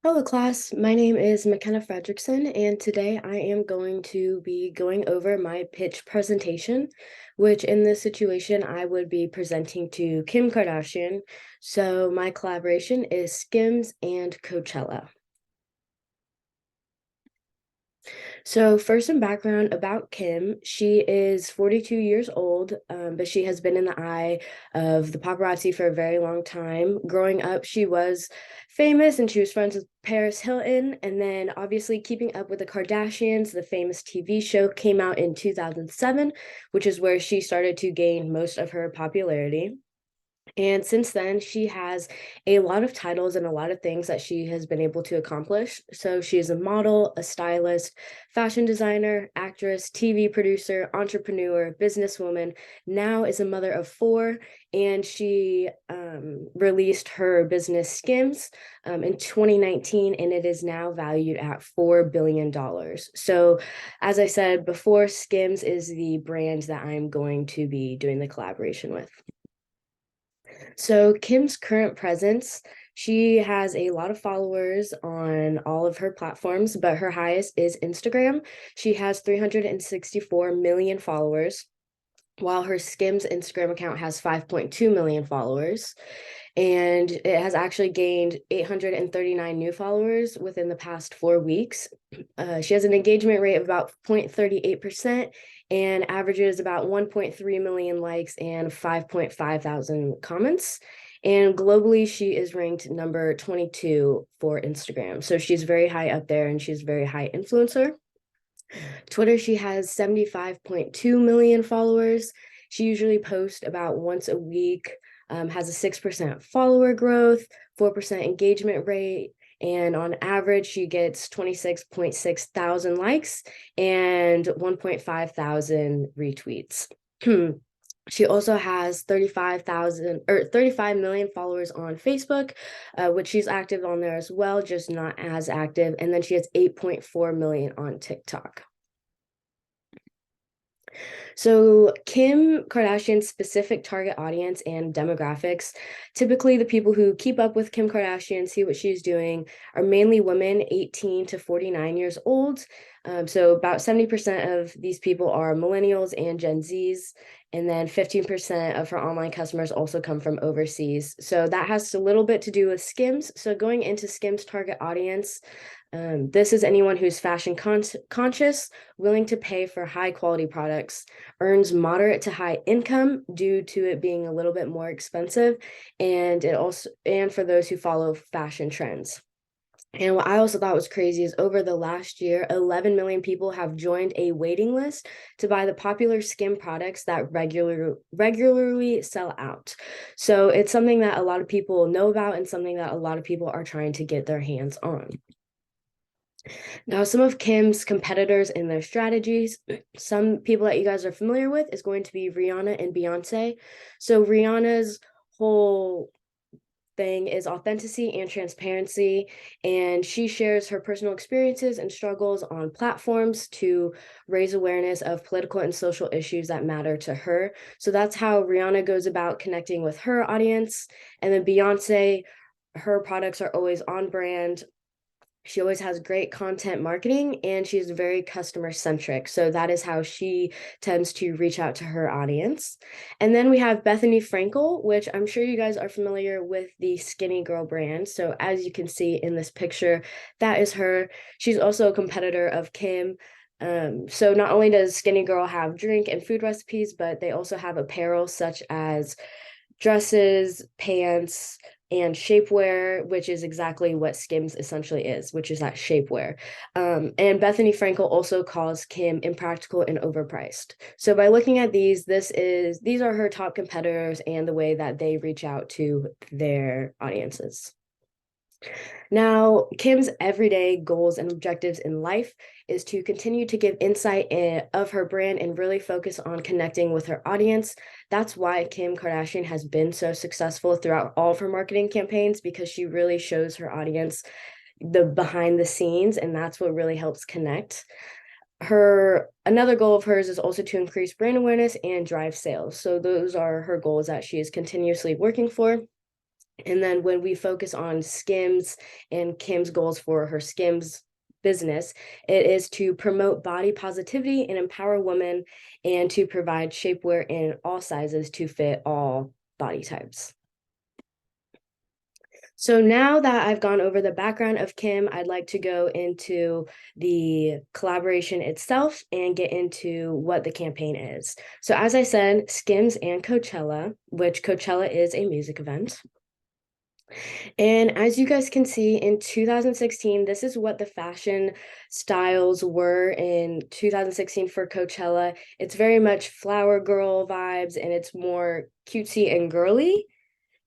Hello, class. My name is McKenna Fredrickson, and today I am going to be going over my pitch presentation, which in this situation I would be presenting to Kim Kardashian. So my collaboration is Skims and Coachella. So, first, some background about Kim. She is 42 years old, but she has been in the eye of the paparazzi for a very long time. Growing up, she was famous and she was friends with Paris Hilton. And then, obviously, Keeping Up with the Kardashians, the famous TV show, came out in 2007, which is where she started to gain most of her popularity. And since then, she has a lot of titles and a lot of things that she has been able to accomplish. So she is a model, a stylist, fashion designer, actress, TV producer, entrepreneur, businesswoman, now is a mother of four, and she released her business Skims in 2019, and it is now valued at $4 billion. So as I said before, Skims is the brand that I'm going to be doing the collaboration with. So Kim's current presence, she has a lot of followers on all of her platforms, but her highest is Instagram. She has 364 million followers, while her Skims Instagram account has 5.2 million followers. And it has actually gained 839 new followers within the past 4 weeks. She has an engagement rate of about 0.38% and averages about 1.3 million likes and 5.5 thousand comments. And globally, she is ranked number 22 for Instagram. So she's very high up there and she's a very high influencer. Twitter, she has 75.2 million followers. She usually posts about once a week, has a 6% follower growth, 4% engagement rate, and on average, she gets 26.6 thousand likes and 1.5 thousand retweets. She also has 35,000 or 35 million followers on Facebook, which she's active on there as well, just not as active. And then she has 8.4 million on TikTok. So, Kim Kardashian's specific target audience and demographics, typically the people who keep up with Kim Kardashian, see what she's doing, are mainly women 18 to 49 years old. So, about 70% of these people are millennials and Gen Zs. And then 15% of her online customers also come from overseas. So, that has a little bit to do with Skims. So, going into Skims' target audience, this is anyone who's fashion conscious, willing to pay for high quality products, earns moderate to high income due to it being a little bit more expensive, and for those who follow fashion trends. And what I also thought was crazy is over the last year, 11 million people have joined a waiting list to buy the popular skin products that regularly sell out. So it's something that a lot of people know about and something that a lot of people are trying to get their hands on. Now, some of Kim's competitors and their strategies, some people that you guys are familiar with is going to be Rihanna and Beyonce. So Rihanna's whole thing is authenticity and transparency, and she shares her personal experiences and struggles on platforms to raise awareness of political and social issues that matter to her. So that's how Rihanna goes about connecting with her audience. And then Beyonce, her products are always on brand. She always has great content marketing and she's very customer centric. So that is how she tends to reach out to her audience. And then we have Bethany Frankel, which I'm sure you guys are familiar with the Skinny Girl brand. So as you can see in this picture, that is her. She's also a competitor of Kim. So not only does Skinny Girl have drink and food recipes, but they also have apparel such as dresses, pants, and shapewear, which is exactly what Skims essentially is, which is that shapewear. And Bethany Frankel also calls Kim impractical and overpriced. So by looking at these are her top competitors and the way that they reach out to their audiences. Now, Kim's everyday goals and objectives in life is to continue to give of her brand and really focus on connecting with her audience. That's why Kim Kardashian has been so successful throughout all of her marketing campaigns, because she really shows her audience the behind the scenes, and that's what really helps connect. Her another goal of hers is also to increase brand awareness and drive sales. So those are her goals that she is continuously working for. And then when we focus on Skims and Kim's goals for her Skims business, it is to promote body positivity and empower women, and to provide shapewear in all sizes to fit all body types. So now that I've gone over the background of Kim, I'd like to go into the collaboration itself and get into what the campaign is. So as I said, Skims and Coachella, which Coachella is a music event. And as you guys can see, in 2016, this is what the fashion styles were in 2016 for Coachella. It's very much flower girl vibes, and it's more cutesy and girly.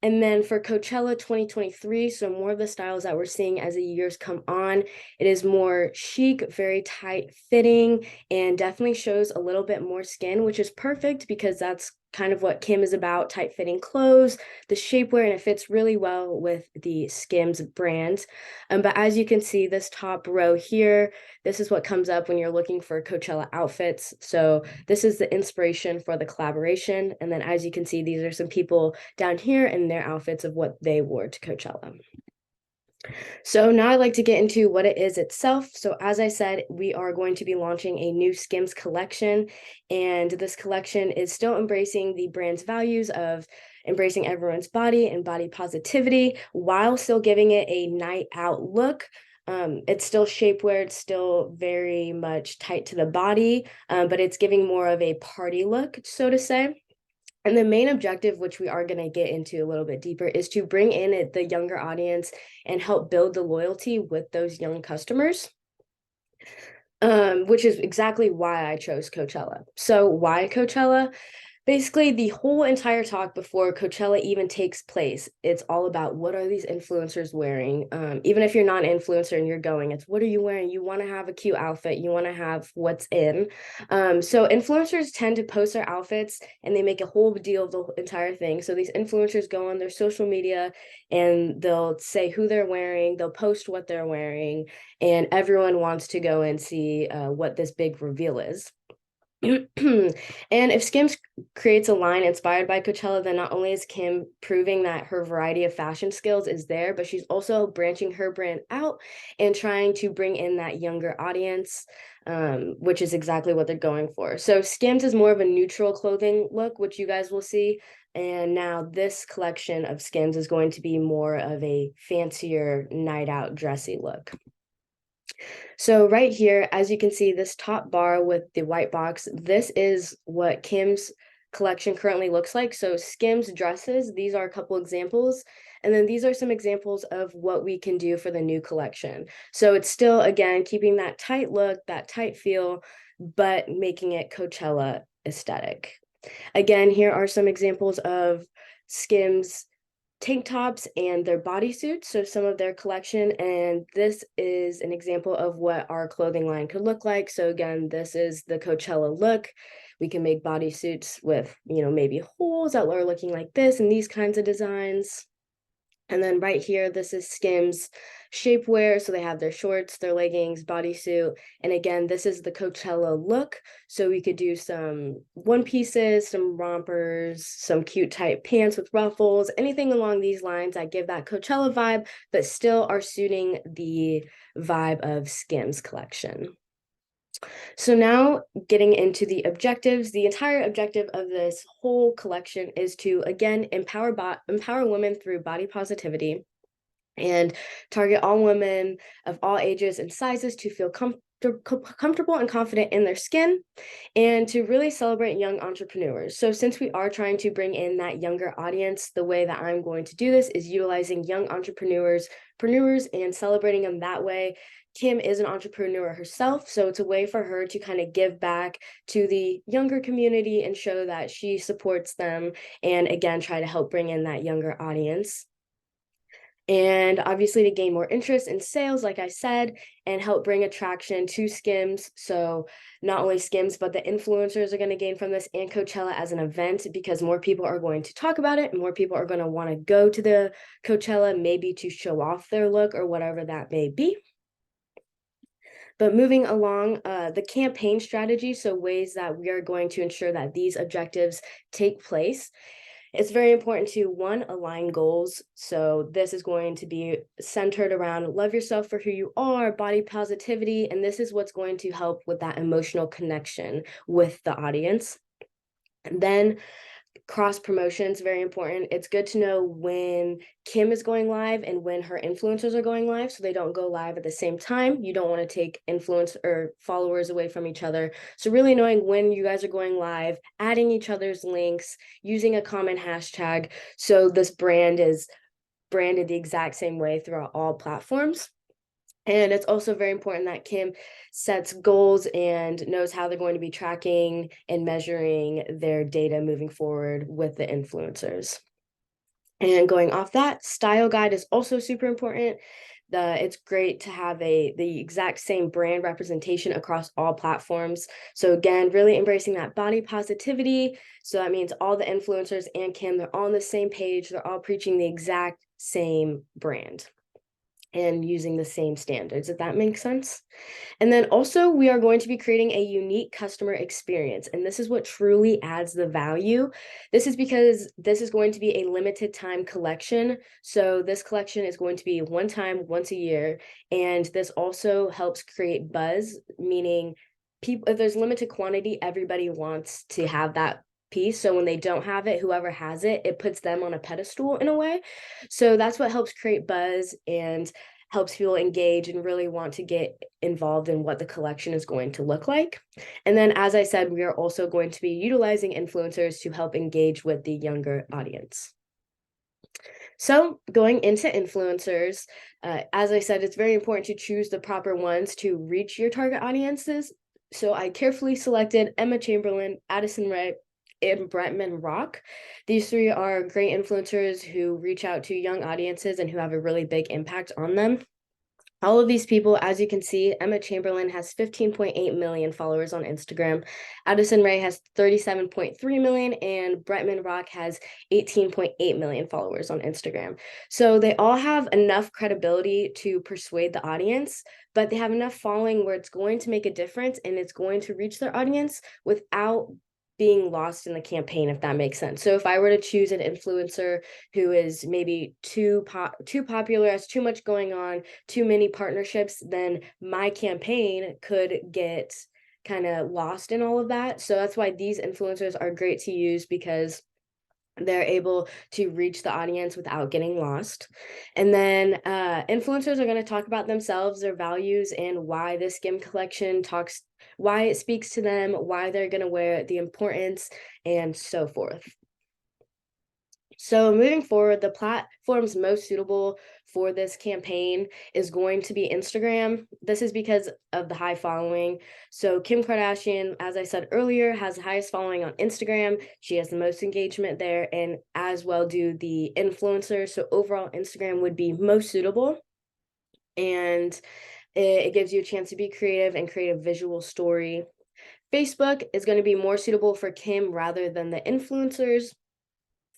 And then for Coachella 2023, so more of the styles that we're seeing as the years come on, it is more chic, very tight fitting, and definitely shows a little bit more skin, which is perfect because that's kind of what Kim is about, tight fitting clothes, the shapewear, and it fits really well with the Skims brand. But as you can see, this top row here, this is what comes up when you're looking for Coachella outfits. So this is the inspiration for the collaboration. And then as you can see, these are some people down here in their outfits of what they wore to Coachella. So now I'd like to get into what it is itself. So as I said, we are going to be launching a new Skims collection, and this collection is still embracing the brand's values of embracing everyone's body and body positivity while still giving it a night out look. It's still shapewear, it's still very much tight to the body, but it's giving more of a party look, so to say. And the main objective, which we are going to get into a little bit deeper, is to bring in the younger audience and help build the loyalty with those young customers, which is exactly why I chose Coachella. So why Coachella? Basically, the whole entire talk before Coachella even takes place, it's all about what are these influencers wearing. Even if you're not an influencer and you're going, it's what are you wearing? You want to have a cute outfit. You want to have what's in. So influencers tend to post their outfits and they make a whole deal of the entire thing. So these influencers go on their social media and they'll say who they're wearing. They'll post what they're wearing, and everyone wants to go and see what this big reveal is. And if Skims creates a line inspired by Coachella, then not only is Kim proving that her variety of fashion skills is there, but she's also branching her brand out and trying to bring in that younger audience, which is exactly what they're going for. So Skims is more of a neutral clothing look, which you guys will see. And now this collection of Skims is going to be more of a fancier night out dressy look. So right here, as you can see, this top bar with the white box, this is what Kim's collection currently looks like. So Skims dresses, these are a couple examples. And then these are some examples of what we can do for the new collection. So it's still, again, keeping that tight look, that tight feel, but making it Coachella aesthetic. Again, here are some examples of Skims tank tops and their bodysuits, so some of their collection. And this is an example of what our clothing line could look like. So again, this is the Coachella look. We can make bodysuits with, maybe holes that are looking like this and these kinds of designs. And then right here, this is Skims shapewear. So they have their shorts, their leggings, bodysuit. And again, this is the Coachella look. So we could do some one pieces, some rompers, some cute tight pants with ruffles, anything along these lines that give that Coachella vibe, but still are suiting the vibe of Skims collection. So now getting into the objectives, the entire objective of this whole collection is to, again, empower women through body positivity and target all women of all ages and sizes to feel comfortable and confident in their skin, and to really celebrate young entrepreneurs. So since we are trying to bring in that younger audience, the way that I'm going to do this is utilizing young entrepreneurs and celebrating them that way. Kim is an entrepreneur herself, so it's a way for her to kind of give back to the younger community and show that she supports them, and again, try to help bring in that younger audience. And obviously to gain more interest in sales, like I said, and help bring attraction to Skims. So not only Skims, but the influencers are going to gain from this, and Coachella as an event, because more people are going to talk about it and more people are going to want to go to the Coachella, maybe to show off their look or whatever that may be. But moving along, the campaign strategy, so ways that we are going to ensure that these objectives take place. It's very important to, one, align goals. So this is going to be centered around love yourself for who you are, body positivity, and this is what's going to help with that emotional connection with the audience. And then cross promotions, very important. It's good to know when Kim is going live and when her influencers are going live, so they don't go live at the same time. You don't want to take influence or followers away from each other. So really knowing when you guys are going live, adding each other's links, using a common hashtag, so this brand is branded the exact same way throughout all platforms. And it's also very important that Kim sets goals and knows how they're going to be tracking and measuring their data moving forward with the influencers. And going off that, style guide is also super important. It's great to have the exact same brand representation across all platforms. So again, really embracing that body positivity. So that means all the influencers and Kim, they're all on the same page. They're all preaching the exact same brand and using the same standards, if that makes sense. And then also we are going to be creating a unique customer experience. And this is what truly adds the value. This is because this is going to be a limited time collection. So this collection is going to be one time, once a year. And this also helps create buzz, meaning people, if there's limited quantity, everybody wants to have that piece. So when they don't have it, whoever has it, it puts them on a pedestal in a way. So that's what helps create buzz and helps people engage and really want to get involved in what the collection is going to look like. And then, as I said, we are also going to be utilizing influencers to help engage with the younger audience. So going into influencers, as I said, it's very important to choose the proper ones to reach your target audiences. So I carefully selected Emma Chamberlain, Addison Rae, and Bretman Rock. These three are great influencers who reach out to young audiences and who have a really big impact on them. All of these people, as you can see, Emma Chamberlain has 15.8 million followers on Instagram. Addison Rae has 37.3 million, and Bretman Rock has 18.8 million followers on Instagram. So they all have enough credibility to persuade the audience, but they have enough following where it's going to make a difference and it's going to reach their audience without being lost in the campaign, if that makes sense. So if I were to choose an influencer who is maybe too popular, has too much going on, too many partnerships, then my campaign could get kind of lost in all of that. So that's why these influencers are great to use, because they're able to reach the audience without getting lost. And then influencers are going to talk about themselves, their values, and why this Skimm collection talks, why it speaks to them, why they're going to wear it, the importance, and so forth. So moving forward, the platforms most suitable for this campaign is going to be Instagram. This is because of the high following. So Kim Kardashian, as I said earlier, has the highest following on Instagram. She has the most engagement there, and as well do the influencers. So overall, Instagram would be most suitable. And it gives you a chance to be creative and create a visual story. Facebook is going to be more suitable for Kim rather than the influencers.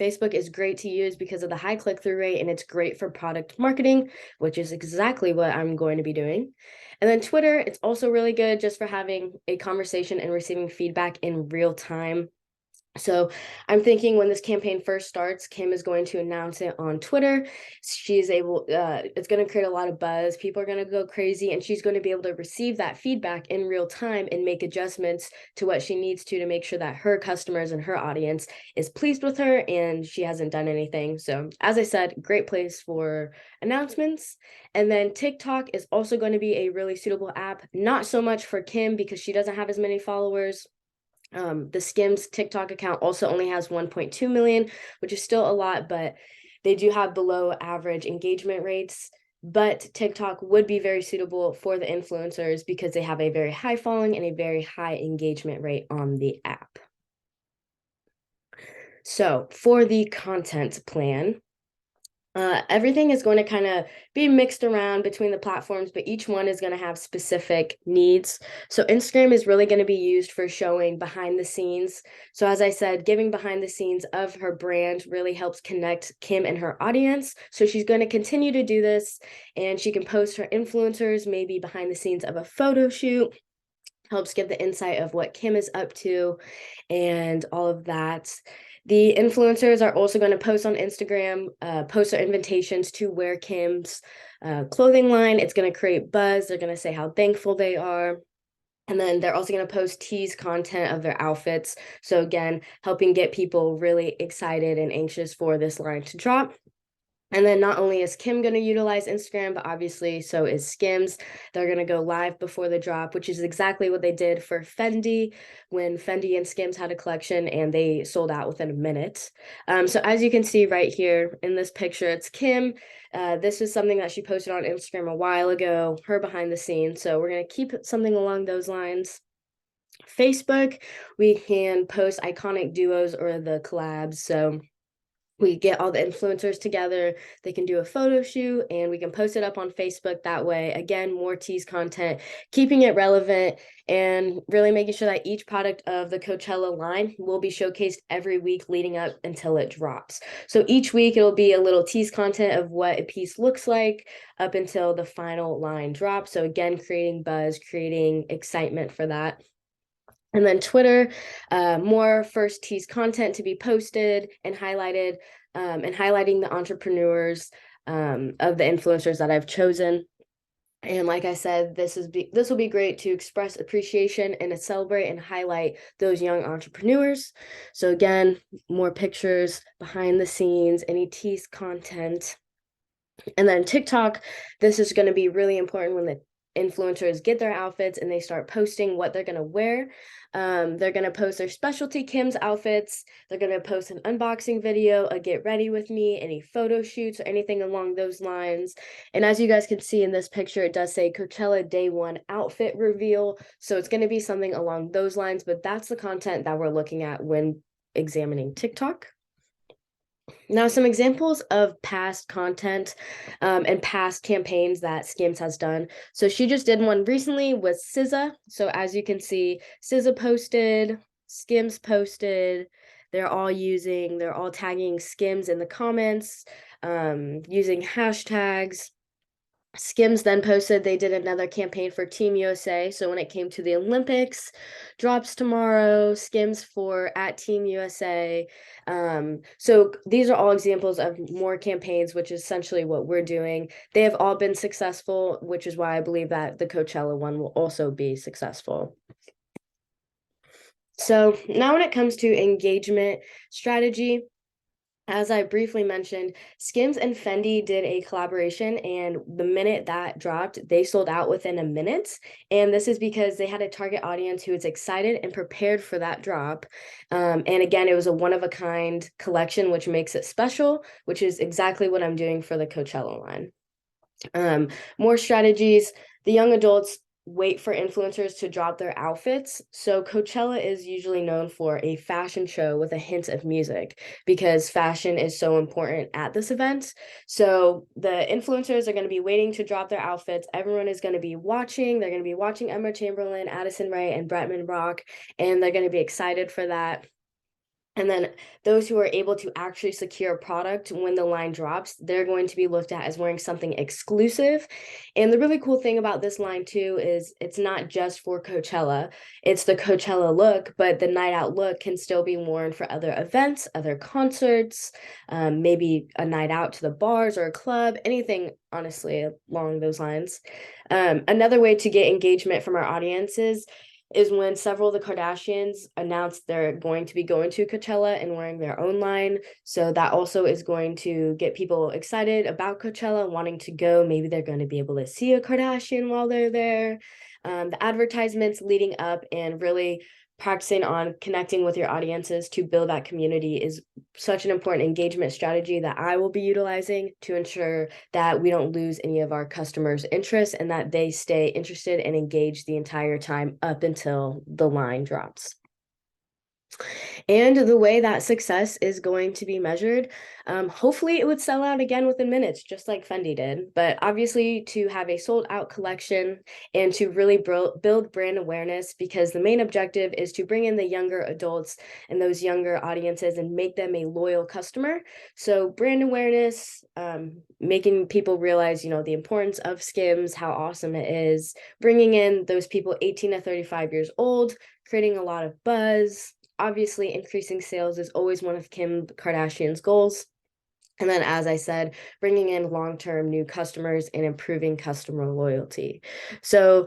Facebook is great to use because of the high click-through rate, and it's great for product marketing, which is exactly what I'm going to be doing. And then Twitter, it's also really good just for having a conversation and receiving feedback in real time. So I'm thinking when this campaign first starts, Kim is going to announce it on Twitter. She's able, it's going to create a lot of buzz. People are going to go crazy, and she's going to be able to receive that feedback in real time and make adjustments to what she needs to make sure that her customers and her audience is pleased with her and she hasn't done anything. So as I said, great place for announcements. And then TikTok is also going to be a really suitable app, not so much for Kim because she doesn't have as many followers. The Skims TikTok account also only has 1.2 million, which is still a lot, but they do have below average engagement rates. But TikTok would be very suitable for the influencers because they have a very high following and a very high engagement rate on the app. So for the content plan, everything is going to kind of be mixed around between the platforms, but each one is going to have specific needs. So Instagram is really going to be used for showing behind the scenes. So as I said, giving behind the scenes of her brand really helps connect Kim and her audience. So she's going to continue to do this, and she can post her influencers maybe behind the scenes of a photo shoot, helps give the insight of what Kim is up to and all of that. The influencers are also going to post on Instagram, post their invitations to wear Kim's clothing line. It's going to create buzz. They're going to say how thankful they are. And then they're also going to post tease content of their outfits. So again, helping get people really excited and anxious for this line to drop. And then not only is Kim going to utilize Instagram, but obviously so is Skims. They're going to go live before the drop, which is exactly what they did for Fendi when Fendi and Skims had a collection and they sold out within a minute. So as you can see right here in this picture, it's Kim. This is something that she posted on Instagram a while ago, her behind the scenes. So we're going to keep something along those lines. Facebook, we can post iconic duos or the collabs. So we get all the influencers together, they can do a photo shoot, and we can post it up on Facebook that way. Again, more tease content, keeping it relevant, and really making sure that each product of the Coachella line will be showcased every week leading up until it drops. So each week it'll be a little tease content of what a piece looks like up until the final line drops. So again, creating buzz, creating excitement for that. And then Twitter, more first tease content to be posted and highlighted, and highlighting the entrepreneurs of the influencers that I've chosen. And like I said, this will be great to express appreciation and to celebrate and highlight those young entrepreneurs. So again, more pictures, behind the scenes, any tease content. And then TikTok, this is going to be really important when the influencers get their outfits and they start posting what they're going to wear. They're going to post their specialty Kim's outfits. They're going to post an unboxing video, a get ready with me, any photo shoots or anything along those lines. And as you guys can see in this picture, it does say Coachella Day 1 outfit reveal. So it's going to be something along those lines, but that's the content that we're looking at when examining TikTok. Now, some examples of past content and past campaigns that Skims has done. So she just did one recently with SZA. So as you can see, SZA posted, Skims posted. They're all tagging Skims in the comments, using hashtags. Skims then posted they did another campaign for Team USA. So when it came to the Olympics, drops tomorrow, Skims for at Team USA. So these are all examples of more campaigns, which is essentially what we're doing. They have all been successful, which is why I believe that the Coachella one will also be successful. So now when it comes to engagement strategy, as I briefly mentioned, Skims and Fendi did a collaboration, and the minute that dropped, they sold out within a minute. And this is because they had a target audience who was excited and prepared for that drop. And again, it was a one-of-a-kind collection, which makes it special, which is exactly what I'm doing for the Coachella line. More strategies. The young adults wait for influencers to drop their outfits. So Coachella is usually known for a fashion show with a hint of music because fashion is so important at this event. So the influencers are going to be waiting to drop their outfits. Everyone is going to be watching. They're going to be watching Emma Chamberlain, Addison Rae, and Bretman Rock, and they're going to be excited for that. And then those who are able to actually secure a product when the line drops, they're going to be looked at as wearing something exclusive. And the really cool thing about this line too is it's not just for Coachella. It's the Coachella look, but the night out look can still be worn for other events, other concerts, maybe a night out to the bars or a club, anything honestly along those lines. Another way to get engagement from our audiences is when several of the Kardashians announced they're going to be going to Coachella and wearing their own line. So that also is going to get people excited about Coachella, wanting to go. Maybe they're going to be able to see a Kardashian while they're there. The advertisements leading up and really practicing on connecting with your audiences to build that community is such an important engagement strategy that I will be utilizing to ensure that we don't lose any of our customers' interest and that they stay interested and engaged the entire time up until the line drops. And the way that success is going to be measured, hopefully it would sell out again within minutes, just like Fendi did. But obviously to have a sold out collection and to really build brand awareness, because the main objective is to bring in the younger adults and those younger audiences and make them a loyal customer. So brand awareness, making people realize, the importance of Skims, how awesome it is, bringing in those people 18 to 35 years old, creating a lot of buzz, obviously increasing sales is always one of Kim Kardashian's goals. And then, as I said, bringing in long-term new customers and improving customer loyalty. So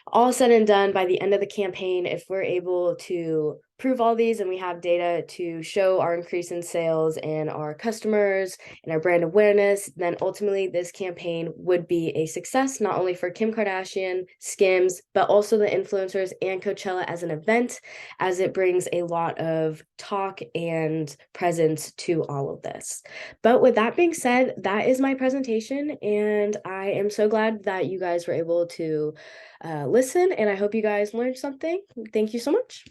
all said and done, by the end of the campaign, if we're able to prove all these and we have data to show our increase in sales and our customers and our brand awareness, then ultimately this campaign would be a success, not only for Kim Kardashian, Skims, but also the influencers and Coachella as an event, as it brings a lot of talk and presence to all of this. But with that being said, that is my presentation, and I am so glad that you guys were able to listen, and I hope you guys learned something. Thank you so much.